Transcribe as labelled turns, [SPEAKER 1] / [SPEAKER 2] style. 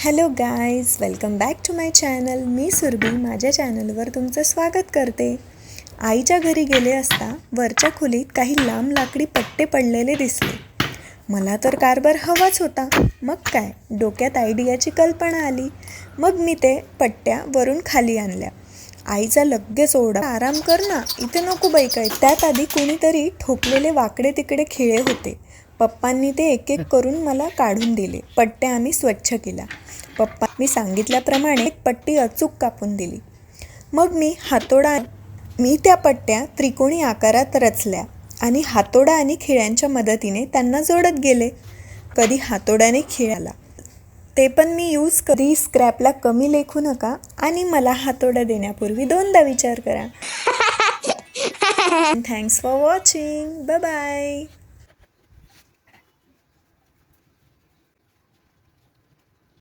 [SPEAKER 1] Hello guys, welcome back to my channel. मी सुरभी माझ्या चॅनलवर तुमचं स्वागत करते. आईच्या घरी गेले असता वरच्या खोलीत काही लांब लाकडी पट्टे पडलेले दिसले. मला तर कारभार हवाच होता. मग काय, डोक्यात आयडियाची कल्पना आली. मग मी ते पट्ट्या वरून खाली आणल्या. आईचा लगेच ओरडा, आराम कर ना, इथे नको बाई काय. त्यात आधी कोणीतरी ठोकलेले वाकडे तिकडे खिळे होते. पप्पांनी ते एक एक करून मला काढून दिले. पट्ट्या आम्ही स्वच्छ केल्या. पप्पा मी सांगितल्याप्रमाणे एक पट्टी अचूक कापून दिली. मग मी त्या पट्ट्या त्रिकोणी आकारात रचल्या आणि हातोडा आणि खिळ्यांच्या मदतीने त्यांना जोडत गेले. कधी हातोड्याने खिळ्याला, ते पण मी यूज कधी स्क्रॅपला कमी लेखू नका आणि मला हातोडा देण्यापूर्वी दोनदा विचार करा. Thanks for watching. Bye bye.